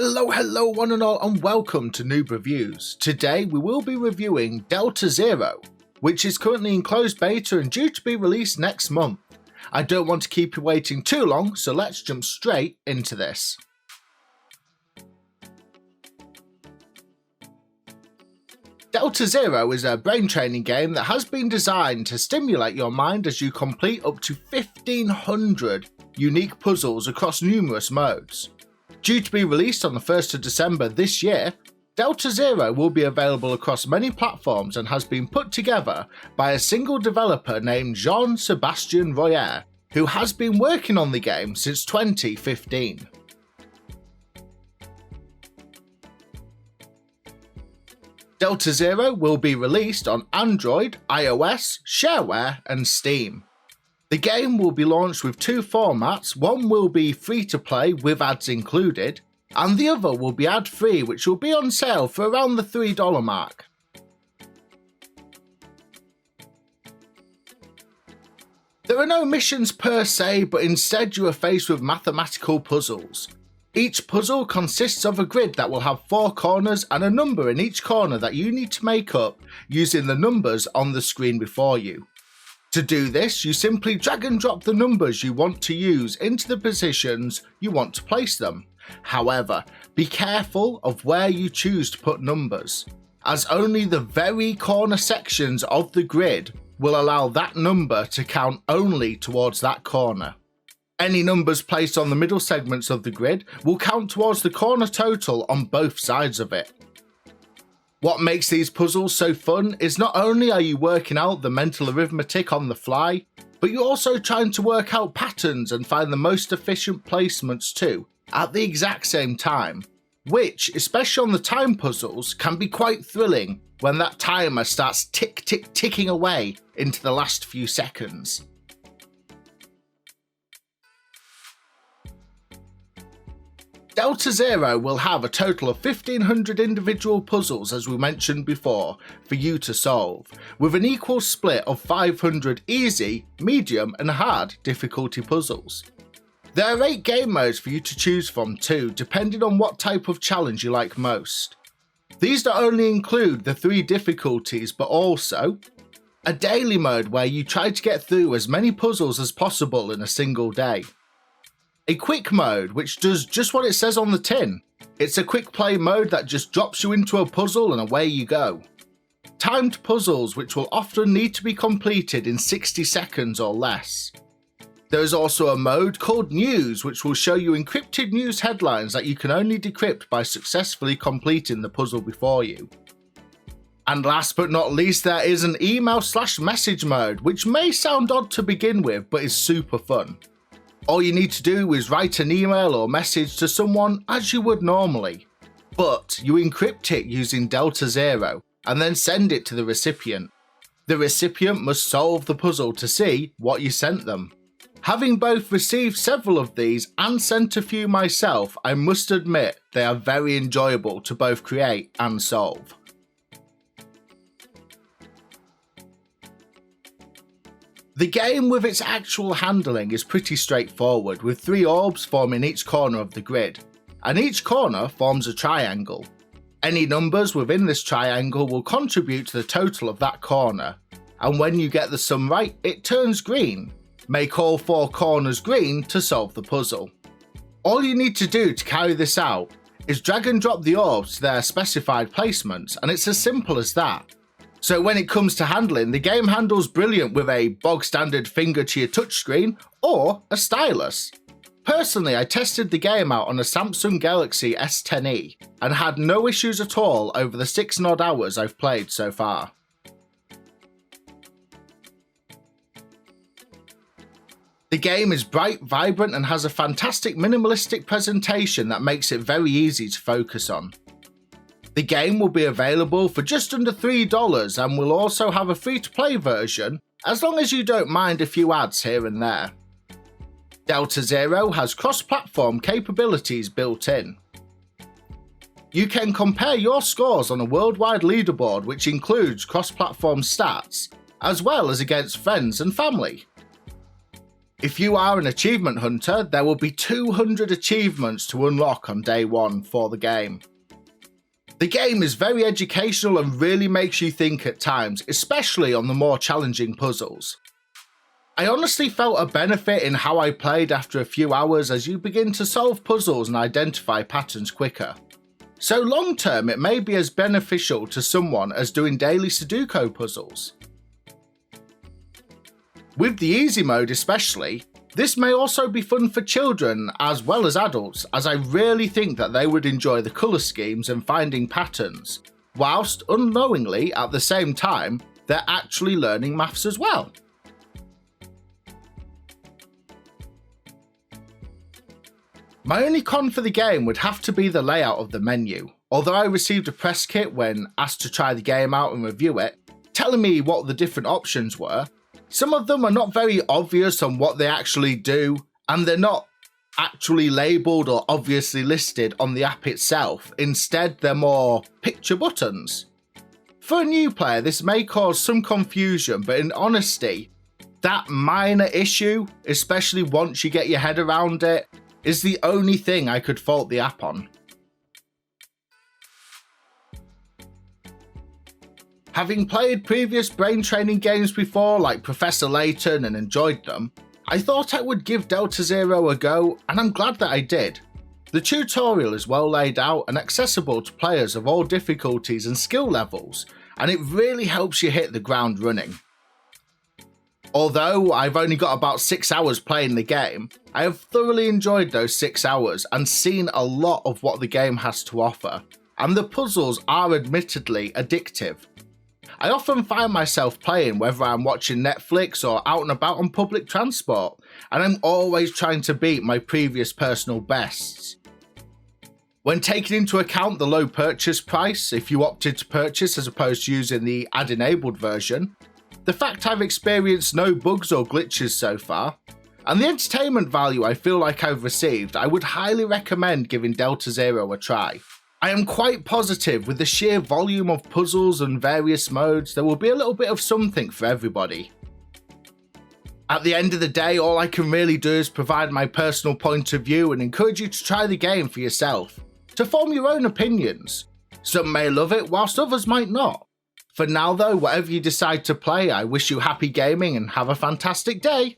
Hello one and all, and welcome to Noob Reviews. Today we will be reviewing Delta0, which is currently in closed beta and due to be released next month. I don't want to keep you waiting too long, so let's jump straight into this. Delta0 is a brain training game that has been designed to stimulate your mind as you complete up to 1,500 unique puzzles across numerous modes. Due to be released on the 1st of December this year, Delta0 will be available across many platforms and has been put together by a single developer named Jean-Sébastien Royer, who has been working on the game since 2015. Delta0 will be released on Android, iOS, shareware and Steam. The game will be launched with two formats. One will be free to play with ads included, and the other will be ad free, which will be on sale for around the $3 mark. There are no missions per se, but instead you are faced with mathematical puzzles. Each puzzle consists of a grid that will have 4 corners and a number in each corner that you need to make up using the numbers on the screen before you. To do this, you simply drag and drop the numbers you want to use into the positions you want to place them. However, be careful of where you choose to put numbers, as only the very corner sections of the grid will allow that number to count only towards that corner. Any numbers placed on the middle segments of the grid will count towards the corner total on both sides of it. What makes these puzzles so fun is not only are you working out the mental arithmetic on the fly, but you're also trying to work out patterns and find the most efficient placements too, at the exact same time, which, especially on the time puzzles, can be quite thrilling when that timer starts ticking away into the last few seconds. Delta0 will have a total of 1,500 individual puzzles, as we mentioned before, for you to solve, with an equal split of 500 easy, medium and hard difficulty puzzles. There are 8 game modes for you to choose from too, depending on what type of challenge you like most. These not only include the 3 difficulties, but also a daily mode where you try to get through as many puzzles as possible in a single day. A quick mode, which does just what it says on the tin. It's a quick play mode that just drops you into a puzzle and away you go. Timed puzzles, which will often need to be completed in 60 seconds or less. There is also a mode called News, which will show you encrypted news headlines that you can only decrypt by successfully completing the puzzle before you. And last but not least, there is an email/message mode, which may sound odd to begin with, but is super fun. All you need to do is write an email or message to someone as you would normally, but you encrypt it using Delta0 and then send it to the recipient. The recipient must solve the puzzle to see what you sent them. Having both received several of these and sent a few myself, I must admit they are very enjoyable to both create and solve. The game with its actual handling is pretty straightforward, with 3 orbs forming each corner of the grid, and each corner forms a triangle. Any numbers within this triangle will contribute to the total of that corner, and when you get the sum right, it turns green. Make all 4 corners green to solve the puzzle. All you need to do to carry this out is drag and drop the orbs to their specified placements, and it's as simple as that. So when it comes to handling, the game handles brilliant with a bog standard finger to your touchscreen or a stylus. Personally, I tested the game out on a Samsung Galaxy S10e and had no issues at all over the 6 and odd hours I've played so far. The game is bright, vibrant and has a fantastic minimalistic presentation that makes it very easy to focus on. The game will be available for just under $3 and will also have a free-to-play version, as long as you don't mind a few ads here and there. Delta0 has cross-platform capabilities built in. You can compare your scores on a worldwide leaderboard, which includes cross-platform stats, as well as against friends and family. If you are an achievement hunter, there will be 200 achievements to unlock on day one for the game. The game is very educational and really makes you think at times, especially on the more challenging puzzles. I honestly felt a benefit in how I played after a few hours as you begin to solve puzzles and identify patterns quicker. So long term it may be as beneficial to someone as doing daily Sudoku puzzles. With the easy mode especially, this may also be fun for children as well as adults, as I really think that they would enjoy the colour schemes and finding patterns, whilst unknowingly at the same time they're actually learning maths as well. My only con for the game would have to be the layout of the menu. Although I received a press kit when asked to try the game out and review it, telling me what the different options were, some of them are not very obvious on what they actually do, and they're not actually labelled or obviously listed on the app itself. Instead, they're more picture buttons. For a new player, this may cause some confusion, but in honesty, that minor issue, especially once you get your head around it, is the only thing I could fault the app on. Having played previous brain training games before, like Professor Layton, and enjoyed them, I thought I would give Delta0 a go, and I'm glad that I did. The tutorial is well laid out and accessible to players of all difficulties and skill levels, and it really helps you hit the ground running. Although I've only got about 6 hours playing the game, I have thoroughly enjoyed those 6 hours and seen a lot of what the game has to offer, and the puzzles are admittedly addictive. I often find myself playing whether I'm watching Netflix or out and about on public transport, and I'm always trying to beat my previous personal bests. When taking into account the low purchase price if you opted to purchase as opposed to using the ad-enabled version, the fact I've experienced no bugs or glitches so far, and the entertainment value I feel like I've received, I would highly recommend giving Delta0 a try. I am quite positive with the sheer volume of puzzles and various modes, there will be a little bit of something for everybody. At the end of the day, all I can really do is provide my personal point of view and encourage you to try the game for yourself, to form your own opinions. Some may love it whilst others might not. For now though, whatever you decide to play, I wish you happy gaming and have a fantastic day.